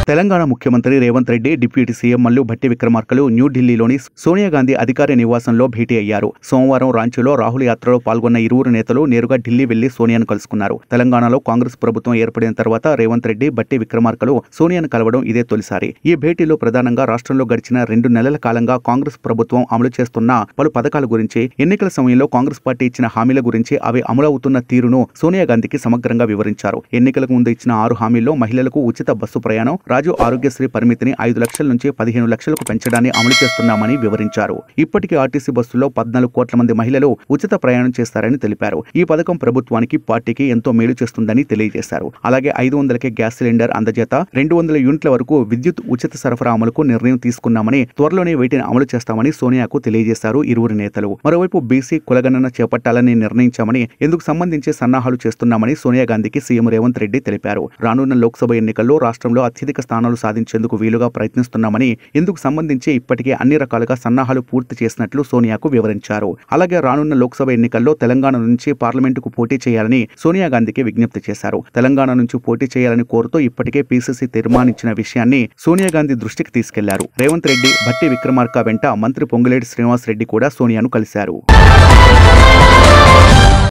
తెలంగాణ ముఖ్యమంత్రి Revanth Reddy, deputy CM Mallu Bhatti విక్రమార్కలు న్యూఢిల్లీలోని సోనియా గాంధీ అధికార నివాసంలో భేటీ అయ్యారు. సోమవారం రాంచీలో రాహుల్ యాత్రలో పాల్గొన్న ఇరువురు నేతలు నేరుగా ఢిల్లీ వెళ్లి సోనియాను కలుసుకున్నారు. తెలంగాణలో కాంగ్రెస్ ప్రభుత్వం ఏర్పడిన తర్వాత రేవంత్ రెడ్డి, భట్టి విక్రమార్కలు సోనియాను కలవడం ఇదే తొలిసారి. ఈ భేటీలో ప్రధానంగా రాష్ట్రంలో గడిచిన 2 నెలల కాలంగా కాంగ్రెస్ ప్రభుత్వం అమలు చేస్తున్న పలు పథకాల గురించి, ఎన్నికల సమయంలో కాంగ్రెస్ పార్టీ ఇచ్చిన హామీల గురించి, అవి అమలవుతున్న తీరును సోనియా గాంధీకి సమగ్రంగా వివరించారు. ఎన్నికలకు ముందు ఇచ్చిన 6 హామీల్లో మహిళలకు ఉచిత బస్సు ప్రయాణం, రాజు ఆరోగ్యశ్రీ పరిమితిని 5 లక్షల నుంచి 15 లక్షలకు పెంచడాన్ని అమలు చేస్తున్నామని వివరించారు. ఇప్పటికీ ఆర్టీసీ బస్సుల్లో 14 కోట్ల మంది మహిళలు ఉచిత ప్రయాణం చేస్తారని తెలిపారు. ఈ పథకం ప్రభుత్వానికి, పార్టీకి ఎంతో మేలు చేస్తుందని తెలియజేశారు. అలాగే 500కే గ్యాస్ సిలిండర్ అందజేత, 200 యూనిట్ల వరకు విద్యుత్ ఉచిత సరఫరా అమలుకు నిర్ణయం తీసుకున్నామని, త్వరలోనే వీటిని అమలు చేస్తామని సోనియాకు తెలియజేశారు ఇరువురు నేతలు. మరోవైపు బీసీ కులగణన చేపట్టాలని నిర్ణయించామని, ఇందుకు సంబంధించి సన్నాహాలు చేస్తున్నామని సోనియా గాంధీకి సీఎం రేవంత్ రెడ్డి తెలిపారు. రానున్న లోక్సభ ఎన్నికల్లో రాష్ట్రంలో అత్యధిక స్థానాలు సాధించేందుకు వీలుగా ప్రయత్నిస్తున్నామని, ఇందుకు సంబంధించి ఇప్పటికే అన్ని రకాలుగా సన్నాహాలు పూర్తి చేసినట్లు సోనియాకు వివరించారు. అలాగే రానున్న లోక్సభ ఎన్నికల్లో తెలంగాణ నుంచి పార్లమెంటుకు పోటీ చేయాలని సోనియా గాంధీకి విజ్ఞప్తి చేశారు. తెలంగాణ నుంచి పోటీ చేయాలని కోరుతూ ఇప్పటికే పీసీసీ తీర్మానించిన విషయాన్ని సోనియా గాంధీ దృష్టికి తీసుకెళ్లారు. రేవంత్ రెడ్డి, భట్టి విక్రమార్క వెంట మంత్రి పొంగులేటి శ్రీనివాస్ రెడ్డి కూడా సోనియాను కలిశారు.